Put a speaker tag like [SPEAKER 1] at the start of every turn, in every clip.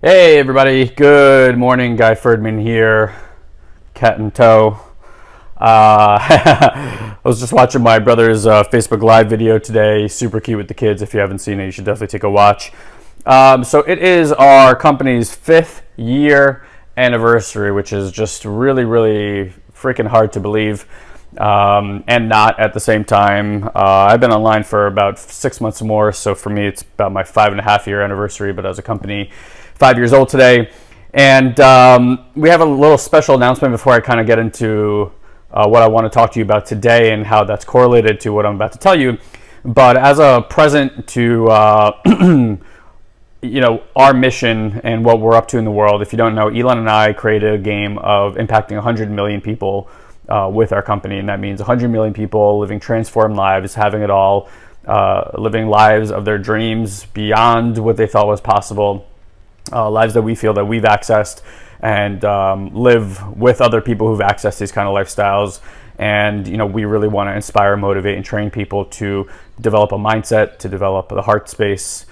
[SPEAKER 1] Hey everybody, good morning. Guy Ferdman here, cat in tow. I was just watching my brother's Facebook Live video today. Super cute with the kids. If you haven't seen it, you should definitely take a watch. So it is our company's 5th year anniversary, which is just really, really freaking hard to believe. And not at the same time. I've been online for about 6 months more, so for me it's about my 5.5 year anniversary, but as a company, 5 years old today. And we have a little special announcement before I kind of get into what I want to talk to you about today and how that's correlated to what I'm about to tell you. But as a present to our mission and what we're up to in the world, if you don't know, Elon and I created a game of impacting 100 million people with our company, and that means 100 million people living transformed lives, having it all, living lives of their dreams beyond what they thought was possible, lives that we feel that we've accessed, and live with other people who've accessed these kind of lifestyles. And we really want to inspire, motivate, and train people to develop a mindset, to develop the heart space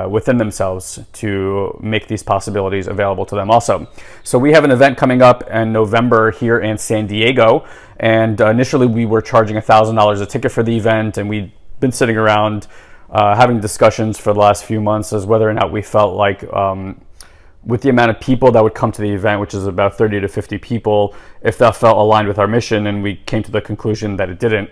[SPEAKER 1] within themselves to make these possibilities available to them also. So we have an event coming up in November here in San Diego, and initially we were charging $1,000 a ticket for the event, and we'd been sitting around having discussions for the last few months as whether or not we felt like with the amount of people that would come to the event, which is about 30 to 50 people, if that felt aligned with our mission, and we came to the conclusion that it didn't.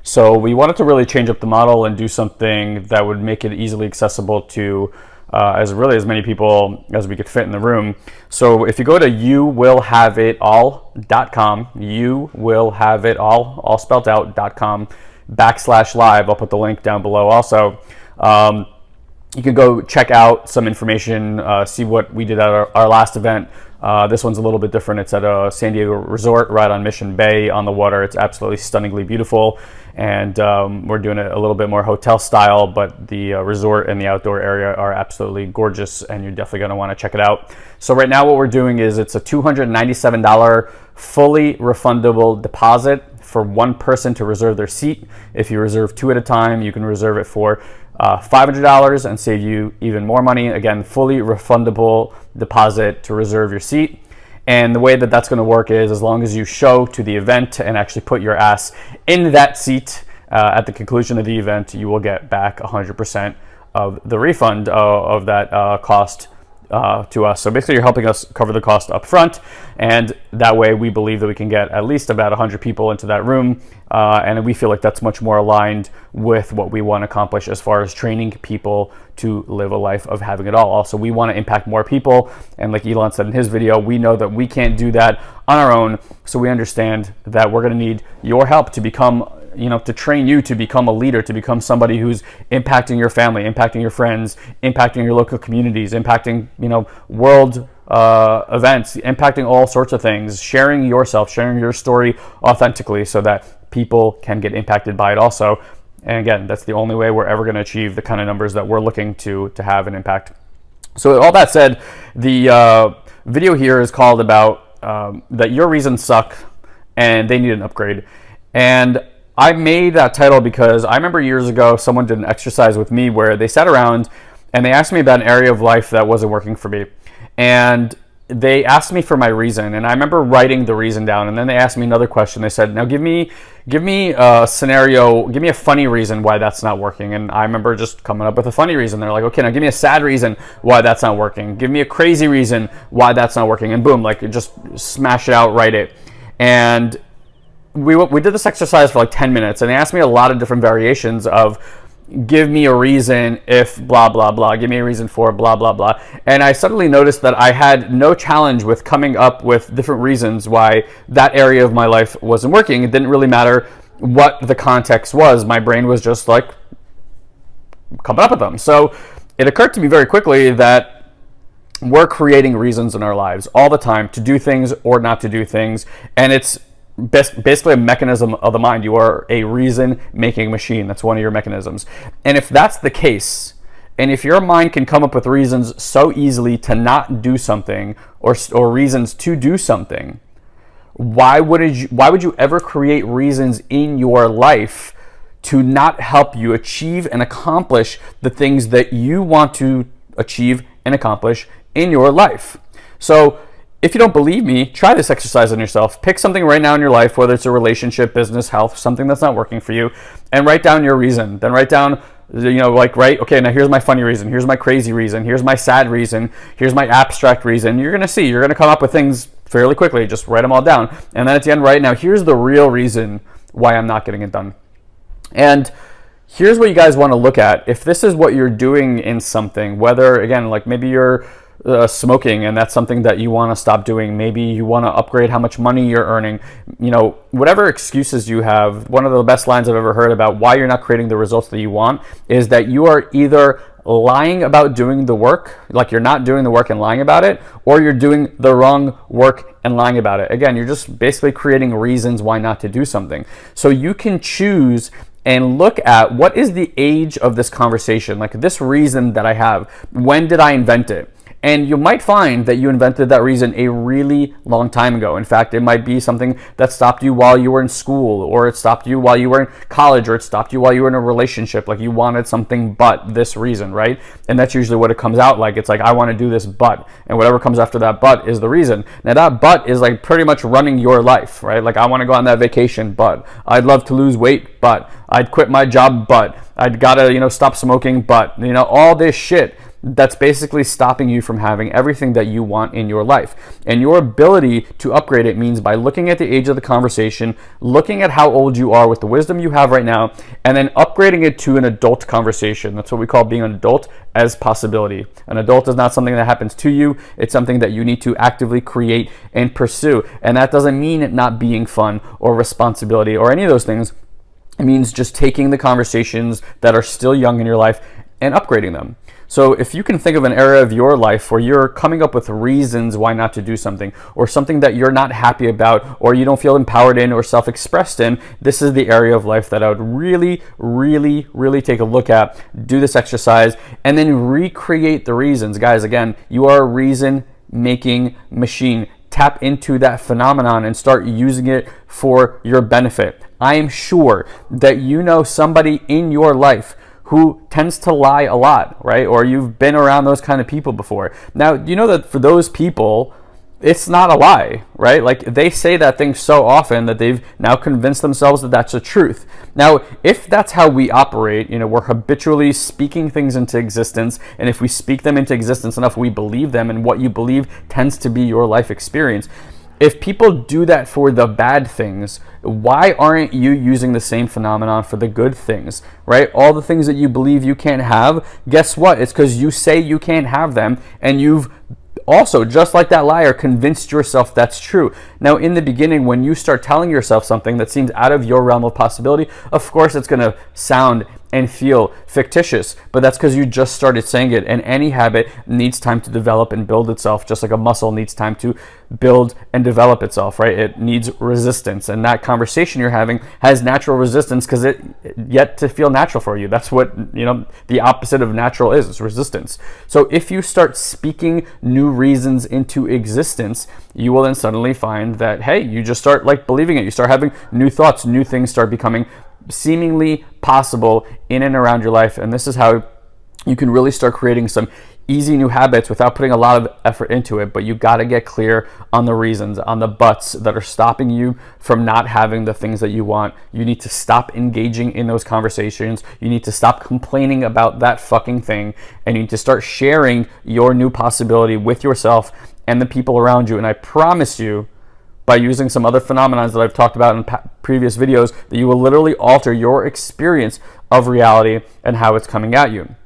[SPEAKER 1] So we wanted to really change up the model and do something that would make it easily accessible to as many people as we could fit in the room. So if you go to youwillhaveitall.com, youwillhaveitall, all spelled out, .com /live, I'll put the link down below also. You can go check out some information, see what we did at our last event. This one's a little bit different. It's at a San Diego resort right on Mission Bay on the water. It's absolutely stunningly beautiful, and we're doing it a little bit more hotel style, but the resort and the outdoor area are absolutely gorgeous, and you're definitely going to want to check it out. So right now what we're doing is it's a $297 fully refundable deposit for one person to reserve their seat. If you reserve 2 at a time, you can reserve it for $500 and save you even more money. Again, fully refundable deposit to reserve your seat. And the way that that's going to work is as long as you show to the event and actually put your ass in that seat at the conclusion of the event, you will get back 100% of the refund of that cost to us. So basically you're helping us cover the cost up front, and that way we believe that we can get at least about 100 people into that room, and we feel like that's much more aligned with what we want to accomplish as far as training people to live a life of having it all. Also, we want to impact more people, and like Elon said in his video, we know that we can't do that on our own, so we understand that we're going to need your help to become to train you to become a leader, to become somebody who's impacting your family, impacting your friends, impacting your local communities, impacting, world events, impacting all sorts of things, sharing yourself, sharing your story authentically so that people can get impacted by it also. And again, that's the only way we're ever going to achieve the kind of numbers that we're looking to have an impact. So all that said, the video here is called about that your reasons suck and they need an upgrade. And I made that title because I remember years ago someone did an exercise with me where they sat around and they asked me about an area of life that wasn't working for me. And they asked me for my reason, and I remember writing the reason down, and then they asked me another question. They said, now give me a scenario, give me a funny reason why that's not working. And I remember just coming up with a funny reason. They're like, okay, now give me a sad reason why that's not working. Give me a crazy reason why that's not working. And boom, like just smash it out, write it. And we did this exercise for like 10 minutes, and they asked me a lot of different variations of give me a reason if blah, blah, blah, give me a reason for blah, blah, blah. And I suddenly noticed that I had no challenge with coming up with different reasons why that area of my life wasn't working. It didn't really matter what the context was. My brain was just like coming up with them. So it occurred to me very quickly that we're creating reasons in our lives all the time to do things or not to do things. And it's basically a mechanism of the mind. You are a reason-making machine. That's one of your mechanisms. And if that's the case, and if your mind can come up with reasons so easily to not do something or reasons to do something, why would you ever create reasons in your life to not help you achieve and accomplish the things that you want to achieve and accomplish in your life. So if you don't believe me, try this exercise on yourself. Pick something right now in your life, whether it's a relationship, business, health, something that's not working for you, and write down your reason. Then write down, okay, now here's my funny reason, here's my crazy reason, here's my sad reason, here's my abstract reason. You're going to come up with things fairly quickly. Just write them all down. And then at the end, right now, here's the real reason why I'm not getting it done. And here's what you guys want to look at. If this is what you're doing in something, whether, again, like maybe you're smoking and that's something that you want to stop doing, maybe you want to upgrade how much money you're earning, whatever excuses you have. One of the best lines I've ever heard about why you're not creating the results that you want is that you are either lying about doing the work, like you're not doing the work and lying about it, or you're doing the wrong work and lying about it. Again, you're just basically creating reasons why not to do something. So you can choose and look at what is the age of this conversation, like this reason that I have. When did I invent it? And you might find that you invented that reason a really long time ago. In fact, it might be something that stopped you while you were in school, or it stopped you while you were in college, or it stopped you while you were in a relationship. Like you wanted something but this reason, right? And that's usually what it comes out like. It's like, I want to do this but, and whatever comes after that but is the reason. Now that but is like pretty much running your life, right? Like I want to go on that vacation, but I'd love to lose weight, but I'd quit my job, but I'd gotta, stop smoking, but, all this shit that's basically stopping you from having everything that you want in your life. And your ability to upgrade it means by looking at the age of the conversation, looking at how old you are with the wisdom you have right now, and then upgrading it to an adult conversation. That's what we call being an adult as possibility. An adult is not something that happens to you. It's something that you need to actively create and pursue. And that doesn't mean it not being fun or responsibility or any of those things. It means just taking the conversations that are still young in your life and upgrading them. So if you can think of an area of your life where you're coming up with reasons why not to do something, or something that you're not happy about, or you don't feel empowered in or self-expressed in, this is the area of life that I would really, really, really take a look at. Do this exercise and then recreate the reasons. Guys, again, you are a reason-making machine. Tap into that phenomenon and start using it for your benefit. I am sure that you know somebody in your life who tends to lie a lot, right? Or you've been around those kind of people before. Now, you know that for those people, it's not a lie, right? Like they say that thing so often that they've now convinced themselves that that's the truth. Now, if that's how we operate, we're habitually speaking things into existence, and if we speak them into existence enough, we believe them, and what you believe tends to be your life experience. If people do that for the bad things, why aren't you using the same phenomenon for the good things, right? All the things that you believe you can't have, guess what? It's because you say you can't have them, and you've also, just like that liar, convinced yourself that's true. Now, in the beginning, when you start telling yourself something that seems out of your realm of possibility, of course it's going to sound and feel fictitious, but that's because you just started saying it, and any habit needs time to develop and build itself, just like a muscle needs time to build and develop itself, right? It needs resistance, and that conversation you're having has natural resistance because it yet to feel natural for you. That's what, the opposite of natural is. It's resistance. So if you start speaking new reasons into existence, you will then suddenly find that, hey, you just start like believing it. You start having new thoughts, new things start becoming seemingly possible in and around your life. And this is how you can really start creating some easy new habits without putting a lot of effort into it. But you got to get clear on the reasons, on the buts that are stopping you from not having the things that you want. You need to stop engaging in those conversations. You need to stop complaining about that fucking thing, and you need to start sharing your new possibility with yourself and the people around you. And I promise you, by using some other phenomena that I've talked about in previous videos, that you will literally alter your experience of reality and how it's coming at you.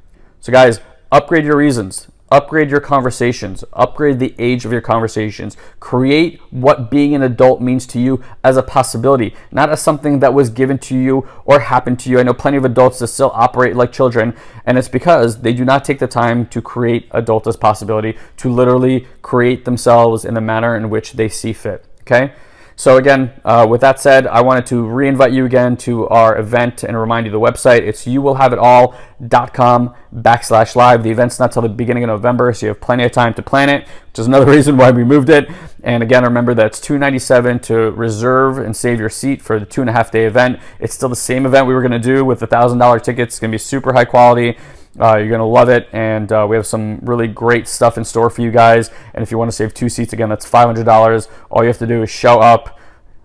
[SPEAKER 1] So guys, upgrade your reasons, upgrade your conversations, upgrade the age of your conversations. Create what being an adult means to you as a possibility, not as something that was given to you or happened to you. I know plenty of adults that still operate like children, and it's because they do not take the time to create adult as possibility, to literally create themselves in the manner in which they see fit. Okay, so again, with that said, I wanted to re-invite you again to our event and remind you the website. It's youwillhaveitall.com/live. The event's not till the beginning of November, so you have plenty of time to plan it, which is another reason why we moved it. And again, remember that it's $297 to reserve and save your seat for the 2.5-day event. It's still the same event we were going to do with the $1,000 tickets. It's going to be super high quality. You're going to love it, and we have some really great stuff in store for you guys. And if you want to save 2 seats, again, that's $500. All you have to do is show up,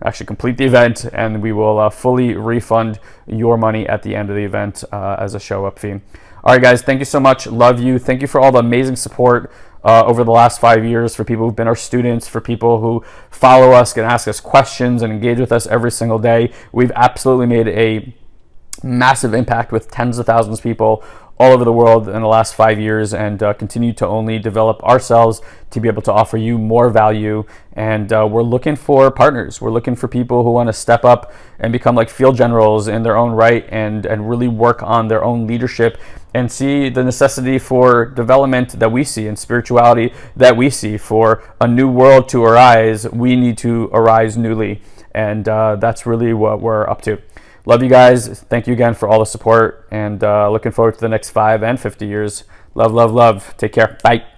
[SPEAKER 1] actually complete the event, and we will fully refund your money at the end of the event as a show up fee. All right, guys, thank you so much. Love you. Thank you for all the amazing support over the last 5 years, for people who've been our students, for people who follow us and ask us questions and engage with us every single day. We've absolutely made a massive impact with tens of thousands of people all over the world in the last 5 years, and continue to only develop ourselves to be able to offer you more value. And we're looking for partners. We're looking for people who want to step up and become like field generals in their own right, and really work on their own leadership and see the necessity for development that we see, and spirituality that we see. For a new world to arise, we need to arise newly, and that's really what we're up to. Love you guys. Thank you again for all the support, and looking forward to the next 5 and 50 years. Love, love, love. Take care. Bye.